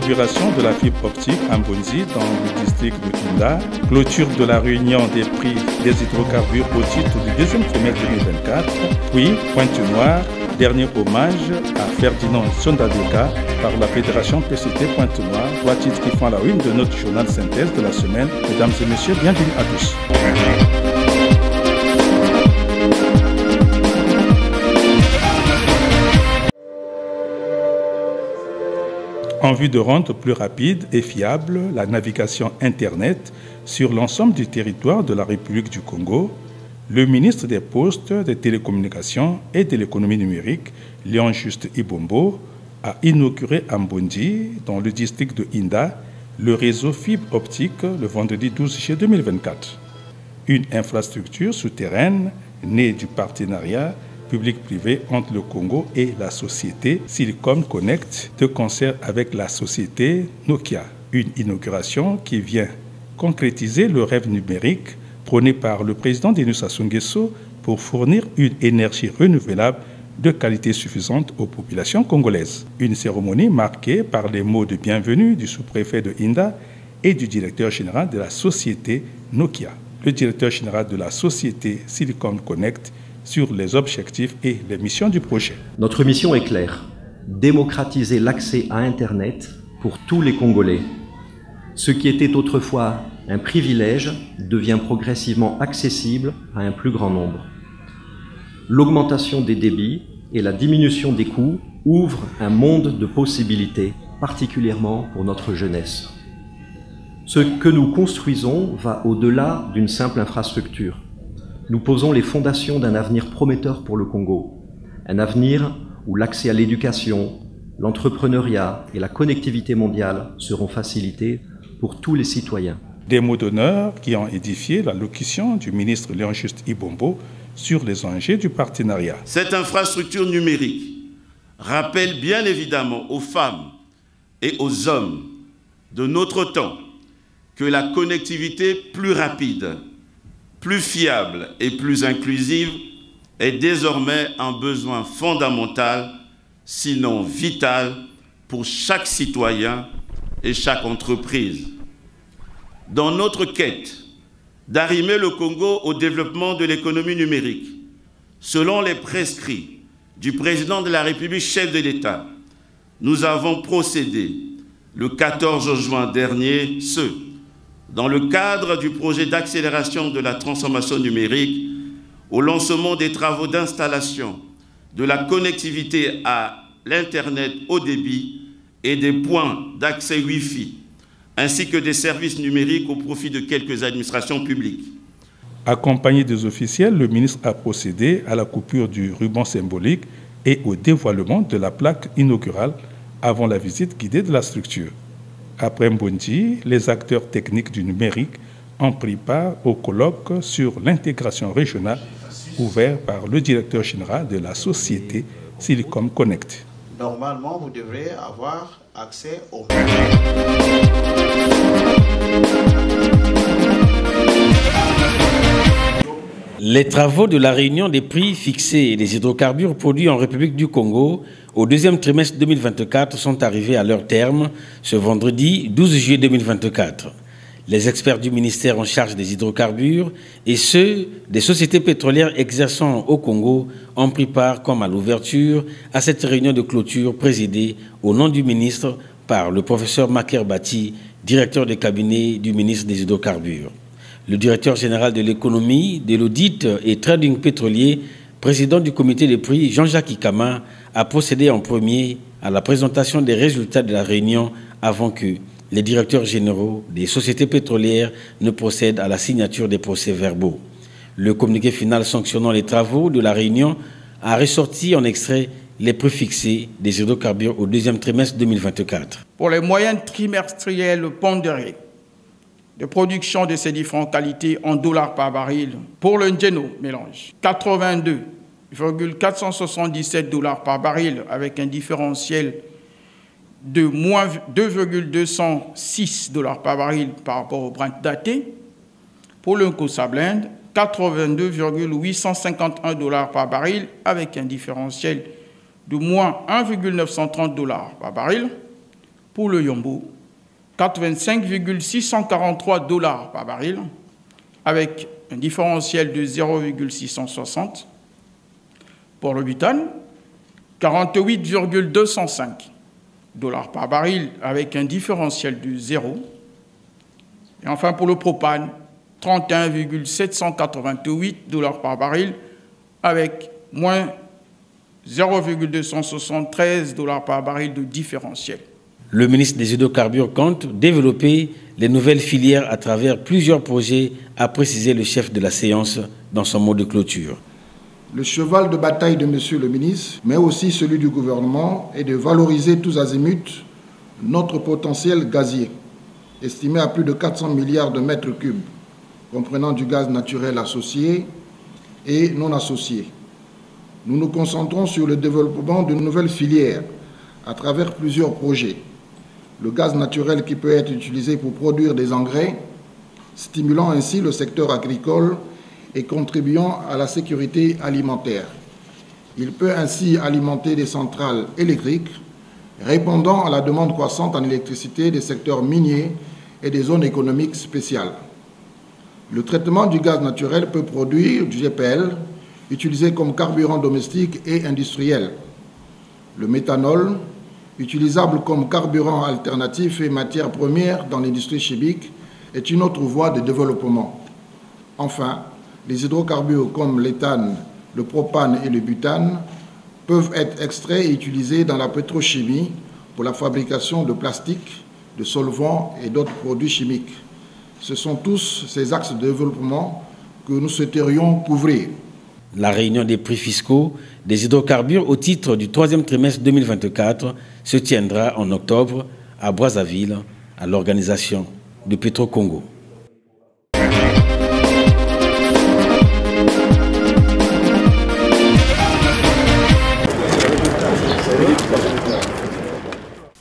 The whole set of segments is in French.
Inauguration de la fibre optique à Mbonzi dans le district de Inda. Clôture de la réunion des prix des hydrocarbures au titre du deuxième trimestre 2024. Puis Pointe-Noire, dernier hommage à Ferdinand Sondadoka par la Fédération PCT Pointe-Noire. Trois titres qui font la une de notre journal synthèse de la semaine. Mesdames et messieurs, bienvenue à tous. En vue de rendre plus rapide et fiable la navigation Internet sur l'ensemble du territoire de la République du Congo, le ministre des Postes, des Télécommunications et de l'Économie numérique, Léon Juste Ibombo, a inauguré à Mbonzi, dans le district de Inda, le réseau fibre optique le vendredi 12 juillet 2024. Une infrastructure souterraine née du partenariat public-privé entre le Congo et la société Silicom Connect, de concert avec la société Nokia. Une inauguration qui vient concrétiser le rêve numérique prôné par le président Denis Sassou Nguesso pour fournir une énergie renouvelable de qualité suffisante aux populations congolaises. Une cérémonie marquée par les mots de bienvenue du sous-préfet de Inda et du directeur général de la société Nokia. Le directeur général de la société Silicom Connect sur les objectifs et les missions du projet. Notre mission est claire, démocratiser l'accès à Internet pour tous les Congolais. Ce qui était autrefois un privilège devient progressivement accessible à un plus grand nombre. L'augmentation des débits et la diminution des coûts ouvrent un monde de possibilités, particulièrement pour notre jeunesse. Ce que nous construisons va au-delà d'une simple infrastructure. Nous posons les fondations d'un avenir prometteur pour le Congo, un avenir où l'accès à l'éducation, l'entrepreneuriat et la connectivité mondiale seront facilités pour tous les citoyens. Des mots d'honneur qui ont édifié l'allocution du ministre Léon Juste Ibombo sur les enjeux du partenariat. Cette infrastructure numérique rappelle bien évidemment aux femmes et aux hommes de notre temps que la connectivité plus rapide, plus fiable et plus inclusive est désormais un besoin fondamental, sinon vital, pour chaque citoyen et chaque entreprise. Dans notre quête d'arrimer le Congo au développement de l'économie numérique, selon les prescrits du président de la République, chef de l'État, nous avons procédé le 14 juin dernier, dans le cadre du projet d'accélération de la transformation numérique, au lancement des travaux d'installation de la connectivité à l'Internet haut débit et des points d'accès Wi-Fi, ainsi que des services numériques au profit de quelques administrations publiques. Accompagné des officiels, le ministre a procédé à la coupure du ruban symbolique et au dévoilement de la plaque inaugurale avant la visite guidée de la structure. Après Mbonzi, les acteurs techniques du numérique ont pris part au colloque sur l'intégration régionale ouvert par le directeur général de la société Silicom Connect. Normalement, vous devrez avoir accès au... Les travaux de la réunion des prix fixés des hydrocarbures produits en République du Congo au deuxième trimestre 2024 sont arrivés à leur terme ce vendredi 12 juillet 2024. Les experts du ministère en charge des hydrocarbures et ceux des sociétés pétrolières exerçant au Congo ont pris part, comme à l'ouverture, à cette réunion de clôture présidée au nom du ministre par le professeur Maker Bati, directeur de cabinet du ministre des hydrocarbures. Le directeur général de l'économie, de l'audit et trading pétrolier, président du comité des prix, Jean-Jacques Ikama, a procédé en premier à la présentation des résultats de la réunion avant que les directeurs généraux des sociétés pétrolières ne procèdent à la signature des procès-verbaux. Le communiqué final sanctionnant les travaux de la réunion a ressorti en extrait les prix fixés des hydrocarbures au deuxième trimestre 2024. Pour les moyennes trimestrielles pondérées de production de ces différentes qualités en dollars par baril, pour le Ngeno mélange, 82,477 $ par baril avec un différentiel de moins 2,206 $ par baril par rapport au Brent daté. Pour le Nkosa Blend, 82,851 $ par baril avec un différentiel de moins 1,930 $ par baril. Pour le Yombo, 85,643 $ par baril, avec un différentiel de 0,660. Pour le butane, 48,205 $ par baril, avec un différentiel de 0. Et enfin, pour le propane, 31,788 $ par baril, avec moins 0,273 $ par baril de différentiel. Le ministre des Hydrocarbures compte développer les nouvelles filières à travers plusieurs projets, a précisé le chef de la séance dans son mot de clôture. Le cheval de bataille de Monsieur le ministre, mais aussi celui du gouvernement, est de valoriser tous azimuts notre potentiel gazier, estimé à plus de 400 milliards de mètres cubes, comprenant du gaz naturel associé et non associé. Nous nous concentrons sur le développement de nouvelles filières à travers plusieurs projets. Le gaz naturel qui peut être utilisé pour produire des engrais, stimulant ainsi le secteur agricole et contribuant à la sécurité alimentaire. Il peut ainsi alimenter des centrales électriques, répondant à la demande croissante en électricité des secteurs miniers et des zones économiques spéciales. Le traitement du gaz naturel peut produire du GPL, utilisé comme carburant domestique et industriel. Le méthanol, utilisable comme carburant alternatif et matière première dans l'industrie chimique, est une autre voie de développement. Enfin, les hydrocarbures comme l'éthane, le propane et le butane peuvent être extraits et utilisés dans la pétrochimie pour la fabrication de plastique, de solvants et d'autres produits chimiques. Ce sont tous ces axes de développement que nous souhaiterions couvrir. La réunion des prix fiscaux des hydrocarbures au titre du 3e trimestre 2024 se tiendra en octobre à Brazzaville, à l'organisation de Petro-Congo.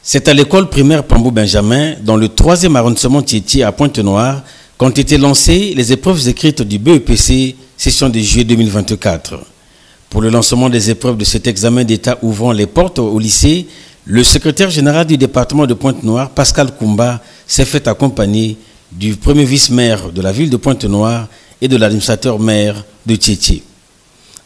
C'est à l'école primaire Pambou Benjamin, dans le 3e arrondissement Tiétié à Pointe-Noire, qu'ont été lancées les épreuves écrites du BEPC, session de juillet 2024. Pour le lancement des épreuves de cet examen d'État ouvrant les portes au lycée, le secrétaire général du département de Pointe-Noire, Pascal Koumba, s'est fait accompagner du premier vice-maire de la ville de Pointe-Noire et de l'administrateur maire de Tiétié.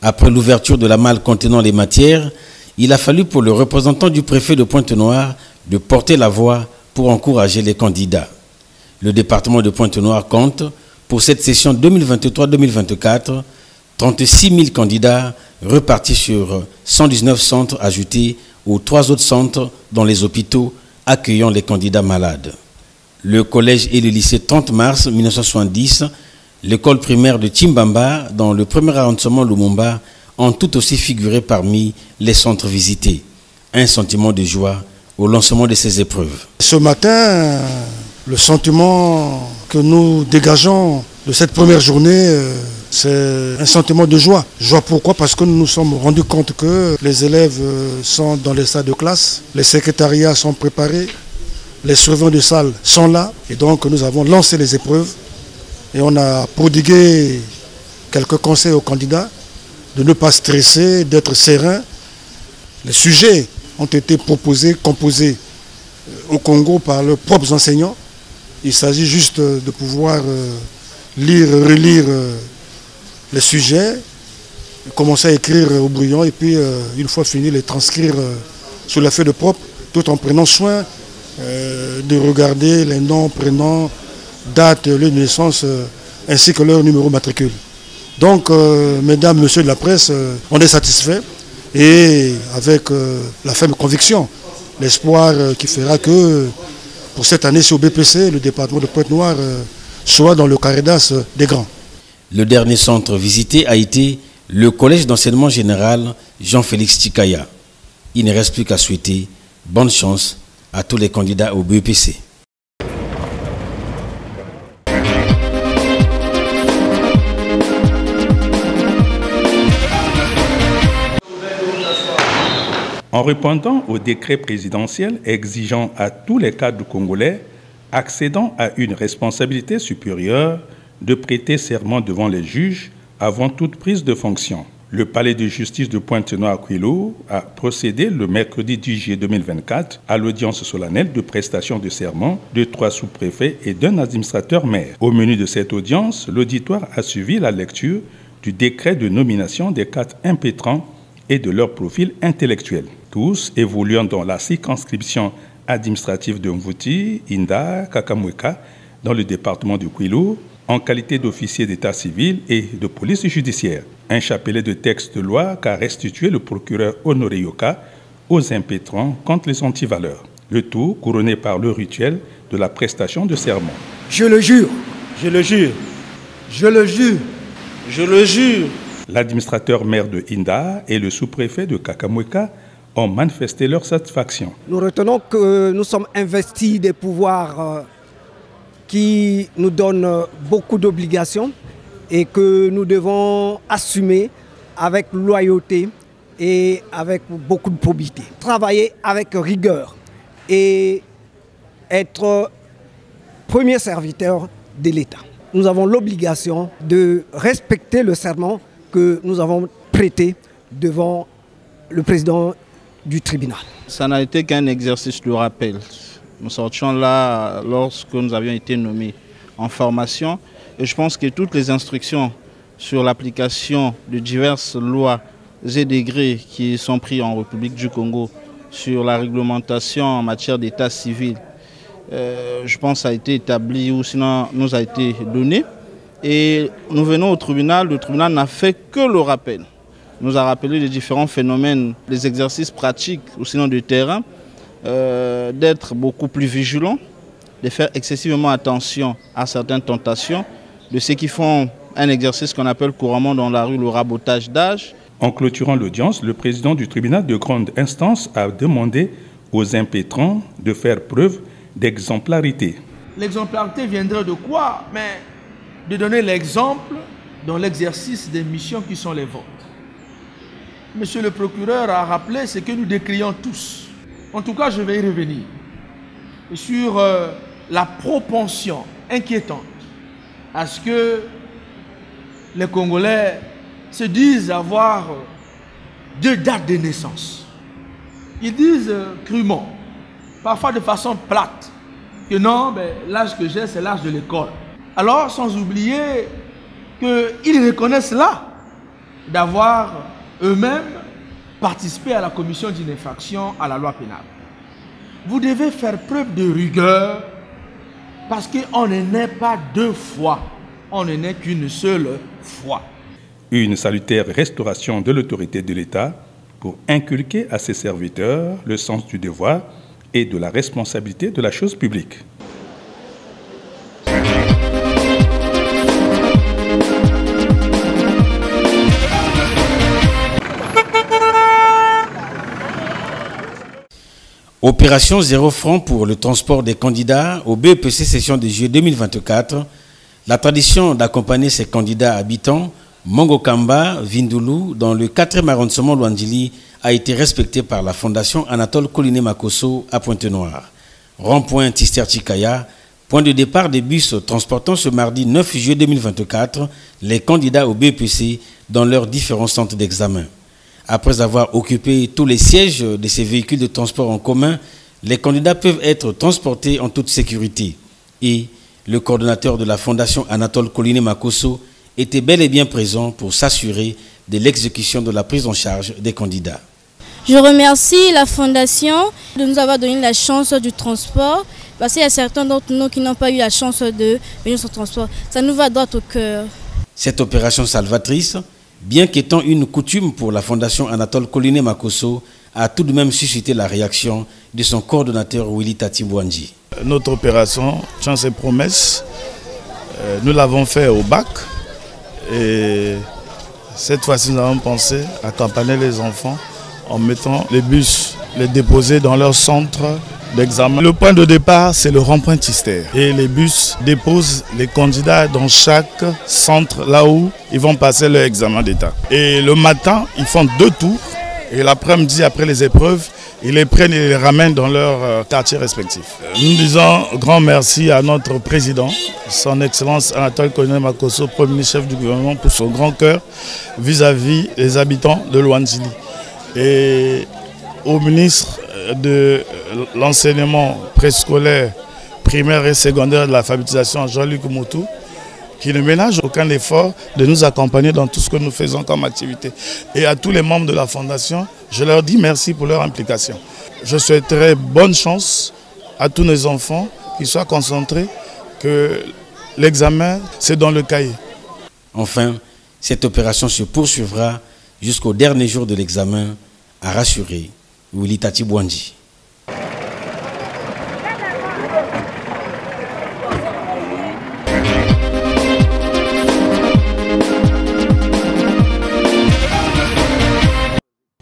Après l'ouverture de la malle contenant les matières, il a fallu pour le représentant du préfet de Pointe-Noire de porter la voix pour encourager les candidats. Le département de Pointe-Noire compte, pour cette session 2023-2024, 36 000 candidats repartis sur 119 centres ajoutés aux 3 autres centres dans les hôpitaux accueillant les candidats malades. Le collège et le lycée 30 mars 1970, l'école primaire de Timbamba dans le 1er arrondissement Lumumba ont tout aussi figuré parmi les centres visités. Un sentiment de joie au lancement de ces épreuves. Ce matin, le sentiment que nous dégageons de cette première journée, c'est un sentiment de joie. Joie pourquoi? Parce que nous nous sommes rendus compte que les élèves sont dans les salles de classe, les secrétariats sont préparés, les surveillants de salle sont là. Et donc nous avons lancé les épreuves et on a prodigué quelques conseils aux candidats de ne pas stresser, d'être serein. Les sujets ont été proposés, composés au Congo par leurs propres enseignants. Il s'agit juste de pouvoir lire, relire les sujets, commencer à écrire au brouillon et puis une fois fini les transcrire sur la feuille de propre, tout en prenant soin de regarder les noms, prénoms, dates, lieu de naissance ainsi que leur numéro matricule. Donc, mesdames, messieurs de la presse, on est satisfait et avec la ferme conviction, l'espoir qui fera que pour cette année-ci au BPC, le département de Pointe-Noire soit dans le carré d'as des grands. Le dernier centre visité a été le collège d'enseignement général Jean-Félix Tikaya. Il ne reste plus qu'à souhaiter bonne chance à tous les candidats au BEPC. En répondant au décret présidentiel exigeant à tous les cadres congolais accédant à une responsabilité supérieure de prêter serment devant les juges avant toute prise de fonction, Le palais de justice de Pointe-Noire-Kouilou a procédé le mercredi 10 juillet 2024 à l'audience solennelle de prestation de serment de 3 sous-préfets et d'un administrateur maire. Au menu de cette audience, l'auditoire a suivi la lecture du décret de nomination des 4 impétrants et de leur profil intellectuel. Tous évoluant dans la circonscription administrative de Mvouti, Inda, Kakamweka, dans le département du Kouilou, en qualité d'officier d'état civil et de police judiciaire. Un chapelet de textes de loi qu'a restitué le procureur Honoré Yoka aux impétrants contre les antivaleurs. Le tout couronné par le rituel de la prestation de serment. Je le jure. Je le jure. Je le jure. Je le jure. L'administrateur maire de Inda et le sous-préfet de Kakamweka ont manifesté leur satisfaction. Nous retenons que nous sommes investis des pouvoirs qui nous donnent beaucoup d'obligations et que nous devons assumer avec loyauté et avec beaucoup de probité. Travailler avec rigueur et être premier serviteur de l'État. Nous avons l'obligation de respecter le serment que nous avons prêté devant le président du tribunal. Ça n'a été qu'un exercice de rappel. Nous sortions là lorsque nous avions été nommés en formation et je pense que toutes les instructions sur l'application de diverses lois et décrets qui sont pris en République du Congo sur la réglementation en matière d'état civil, je pense a été établi ou sinon nous a été donné. Et nous venons au tribunal, le tribunal n'a fait que le rappel. Nous a rappelé les différents phénomènes, les exercices pratiques ou sinon de terrain, d'être beaucoup plus vigilants, de faire excessivement attention à certaines tentations, de ceux qui font un exercice qu'on appelle couramment dans la rue le rabotage d'âge. En clôturant l'audience, le président du tribunal de grande instance a demandé aux impétrants de faire preuve d'exemplarité. L'exemplarité viendrait de quoi? Mais de donner l'exemple dans l'exercice des missions qui sont les vôtres. Monsieur le procureur a rappelé ce que nous décrions tous. En tout cas, je vais y revenir. Et sur la propension inquiétante à ce que les Congolais se disent avoir 2 dates de naissance. Ils disent crûment, parfois de façon plate, que non, l'âge que j'ai, c'est l'âge de l'école. Alors, sans oublier qu'ils reconnaissent là d'avoir eux-mêmes participé à la commission d'une infraction à la loi pénale. Vous devez faire preuve de rigueur parce qu'on ne naît pas 2 fois, on ne naît qu'une seule fois. Une salutaire restauration de l'autorité de l'État pour inculquer à ses serviteurs le sens du devoir et de la responsabilité de la chose publique. Opération 0 francs pour le transport des candidats au BEPC session de juillet 2024. La tradition d'accompagner ces candidats habitants, Mongokamba, Vindulu, dans le 4e arrondissement Luandili, a été respectée par la Fondation Anatole Koliné Makosso à Pointe-Noire. Rond-point Tister Chikaya, point de départ des bus transportant ce mardi 9 juillet 2024 les candidats au BEPC dans leurs différents centres d'examen. Après avoir occupé tous les sièges de ces véhicules de transport en commun, les candidats peuvent être transportés en toute sécurité. Et le coordonnateur de la Fondation Anatole Koliné Makosso était bel et bien présent pour s'assurer de l'exécution de la prise en charge des candidats. Je remercie la Fondation de nous avoir donné la chance du transport, parce qu'il y a certains d'entre nous qui n'ont pas eu la chance de venir sur le transport. Ça nous va droit au cœur. Cette opération salvatrice, bien qu'étant une coutume pour la Fondation Anatole Koliné Makosso, a tout de même suscité la réaction de son coordonnateur Willy Tatibouandji. Notre opération Chance et Promesse, nous l'avons fait au bac et cette fois-ci nous avons pensé accompagner les enfants en mettant les bus, les déposer dans leur centre d'examen. Le point de départ, c'est le rond-point Tister. Et les bus déposent les candidats dans chaque centre, là où ils vont passer leur examen d'état. Et le matin, ils font 2 tours. Et l'après-midi, après les épreuves, ils les prennent et les ramènent dans leur quartier respectif. Nous disons grand merci à notre président, son Excellence Anatole Colonel Makosso, Premier ministre chef du gouvernement, pour son grand cœur vis-à-vis des habitants de Luanzili. Et au ministre de l'enseignement préscolaire, primaire et secondaire de l'alphabétisation, Jean-Luc Moutou, qui ne ménage aucun effort de nous accompagner dans tout ce que nous faisons comme activité. Et à tous les membres de la Fondation, je leur dis merci pour leur implication. Je souhaiterais bonne chance à tous nos enfants, qu'ils soient concentrés, que l'examen, c'est dans le cahier. Enfin, cette opération se poursuivra jusqu'au dernier jour de l'examen, a rassuré Willy Tati Bouandji.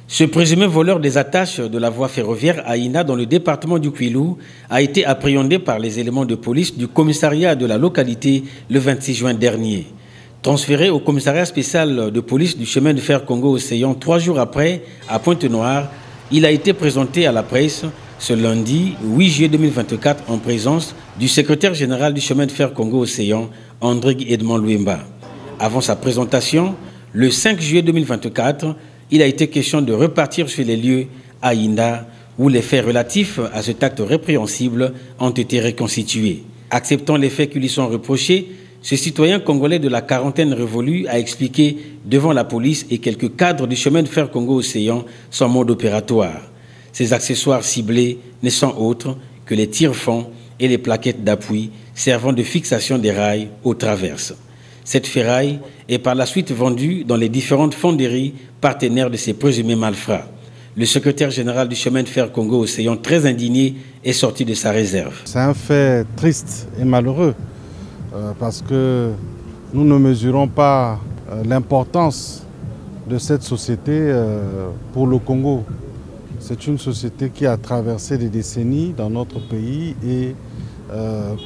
Ce présumé voleur des attaches de la voie ferroviaire à Ina dans le département du Kwilu a été appréhendé par les éléments de police du commissariat de la localité le 26 juin dernier. Transféré au commissariat spécial de police du chemin de fer Congo-Océan 3 jours après, à Pointe-Noire, il a été présenté à la presse ce lundi 8 juillet 2024 en présence du secrétaire général du chemin de fer Congo-Océan, André Edmond Louemba. Avant sa présentation, le 5 juillet 2024, il a été question de repartir sur les lieux à Inda où les faits relatifs à cet acte répréhensible ont été reconstitués. Acceptant les faits qui lui sont reprochés, ce citoyen congolais de la quarantaine révolue a expliqué devant la police et quelques cadres du chemin de fer Congo-Océan son mode opératoire. Ces accessoires ciblés ne sont autres que les tire-fonds et les plaquettes d'appui servant de fixation des rails aux traverses. Cette ferraille est par la suite vendue dans les différentes fonderies partenaires de ces présumés malfrats. Le secrétaire général du chemin de fer Congo-Océan, très indigné, est sorti de sa réserve. C'est un fait triste et malheureux parce que nous ne mesurons pas l'importance de cette société pour le Congo. C'est une société qui a traversé des décennies dans notre pays et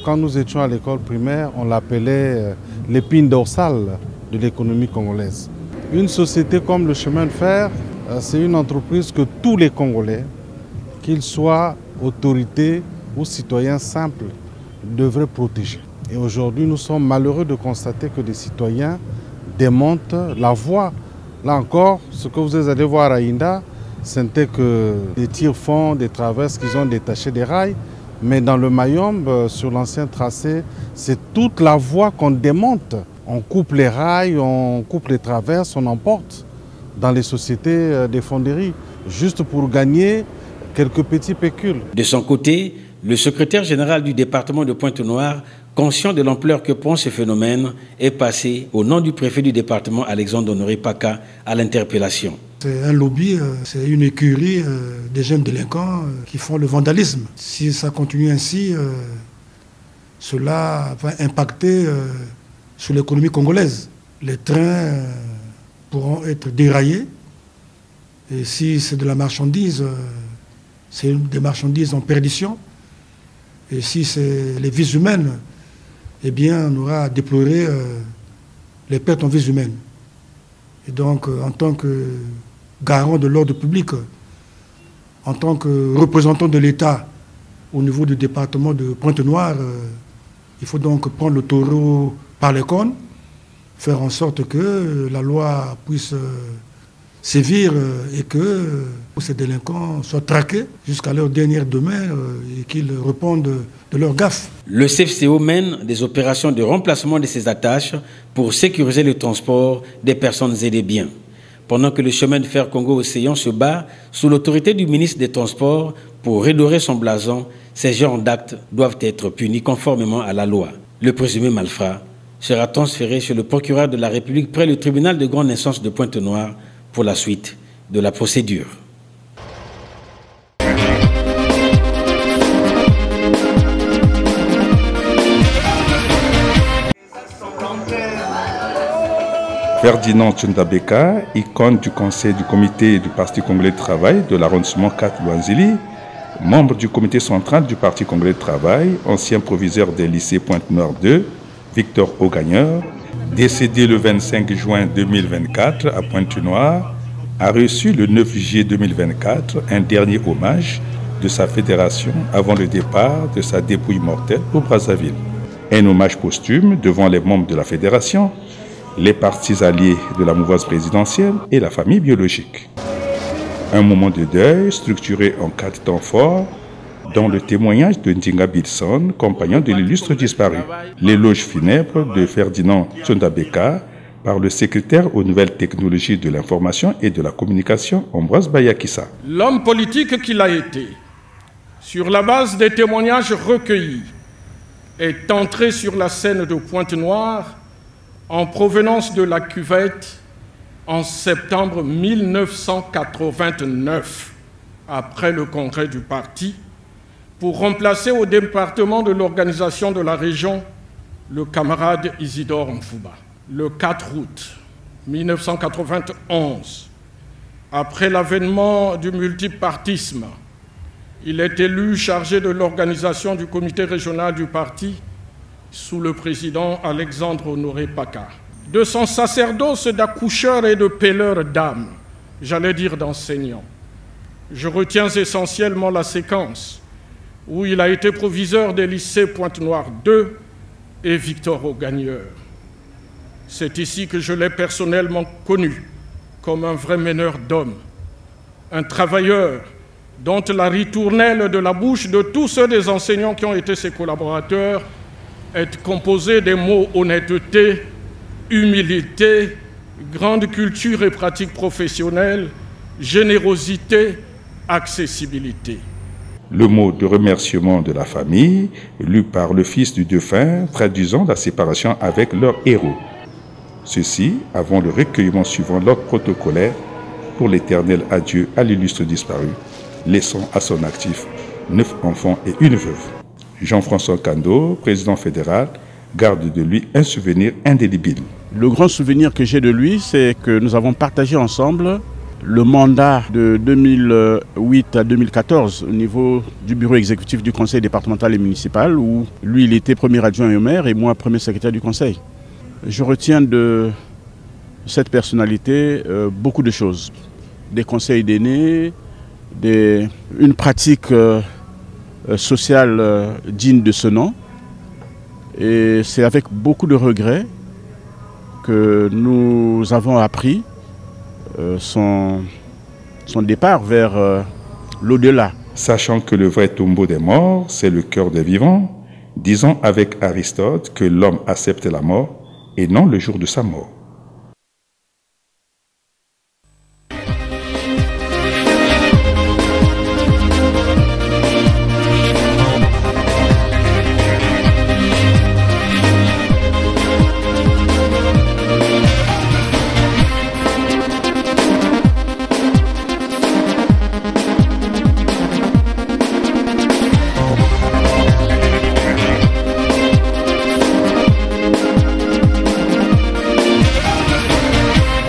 quand nous étions à l'école primaire, on l'appelait l'épine dorsale de l'économie congolaise. Une société comme le chemin de fer, c'est une entreprise que tous les Congolais, qu'ils soient autorités ou citoyens simples, devraient protéger. Et aujourd'hui, nous sommes malheureux de constater que des citoyens démontent la voie. Là encore, ce que vous allez voir à Inda, ce n'était que des tire-fonds, des traverses qu'ils ont détachés des rails. Mais dans le Mayombe, sur l'ancien tracé, c'est toute la voie qu'on démonte. On coupe les rails, on coupe les traverses, on emporte dans les sociétés des fonderies, juste pour gagner quelques petits pécules. De son côté, le secrétaire général du département de Pointe-Noire, conscient de l'ampleur que prend ce phénomène, est passé au nom du préfet du département, Alexandre Honoré Paka, à l'interpellation. C'est un lobby, c'est une écurie des jeunes délinquants qui font le vandalisme. Si ça continue ainsi, cela va impacter sur l'économie congolaise. Les trains pourront être déraillés. Et si c'est de la marchandise, c'est des marchandises en perdition. Et si c'est les vies humaines, eh bien, on aura à déplorer les pertes en vies humaines. Et donc, en tant que garant de l'ordre public, en tant que représentant de l'État au niveau du département de Pointe-Noire, il faut donc prendre le taureau par les cornes, faire en sorte que la loi puisse sévir et que ces délinquants soient traqués jusqu'à leur dernière demeure et qu'ils répondent de leur gaffe. Le CFCO mène des opérations de remplacement de ces attaches pour sécuriser le transport des personnes et des biens. Pendant que le chemin de fer Congo-Océan se bat sous l'autorité du ministre des Transports pour redorer son blason, ces genres d'actes doivent être punis conformément à la loi. Le présumé malfrat sera transféré chez le procureur de la République près le tribunal de grande instance de Pointe-Noire pour la suite de la procédure. Ferdinand Tchundabeka, icône du conseil du comité du Parti congolais de travail de l'arrondissement 4 Luanzili, membre du comité central du Parti congolais de travail, ancien proviseur des lycées Pointe-Noire 2, Victor Augagneur, décédé le 25 juin 2024 à Pointe-Noire, a reçu le 9 juillet 2024 un dernier hommage de sa fédération avant le départ de sa dépouille mortelle au Brazzaville. Un hommage posthume devant les membres de la fédération, les partis alliés de la mouvance présidentielle et la famille biologique. Un moment de deuil structuré en 4 temps forts, dont le témoignage de Ndinga Bilson, compagnon de l'illustre disparu, l'éloge funèbre de Ferdinand Tchondabeka par le secrétaire aux nouvelles technologies de l'information et de la communication, Ambroise Bayakissa. L'homme politique qu'il a été, sur la base des témoignages recueillis, est entré sur la scène de Pointe-Noire en provenance de la Cuvette en septembre 1989, après le congrès du parti, pour remplacer au département de l'organisation de la région le camarade Isidore Mfouba. Le 4 août 1991, après l'avènement du multipartisme, il est élu chargé de l'organisation du comité régional du parti sous le président Alexandre Honoré Paca. De son sacerdoce d'accoucheur et de pêleur d'âme, j'allais dire d'enseignant, je retiens essentiellement la séquence où il a été proviseur des lycées Pointe-Noire 2 et Victor Augagneur. C'est ici que je l'ai personnellement connu comme un vrai meneur d'hommes, un travailleur dont la ritournelle de la bouche de tous ceux des enseignants qui ont été ses collaborateurs est composée des mots honnêteté, humilité, grande culture et pratique professionnelle, générosité, accessibilité. Le mot de remerciement de la famille, lu par le fils du défunt, traduisant la séparation avec leur héros. Ceci avant le recueillement suivant l'ordre protocolaire pour l'éternel adieu à l'illustre disparu, laissant à son actif 9 enfants et une veuve. Jean-François Kando, président fédéral, garde de lui un souvenir indélébile. Le grand souvenir que j'ai de lui, c'est que nous avons partagé ensemble le mandat de 2008 à 2014 au niveau du bureau exécutif du conseil départemental et municipal, où lui, il était premier adjoint au maire et moi, premier secrétaire du conseil. Je retiens de cette personnalité beaucoup de choses. Des conseils d'aînés, une pratique sociale digne de ce nom. Et c'est avec beaucoup de regrets que nous avons appris son départ vers l'au-delà. Sachant que le vrai tombeau des morts, c'est le cœur des vivants, disons avec Aristote que l'homme accepte la mort et non le jour de sa mort.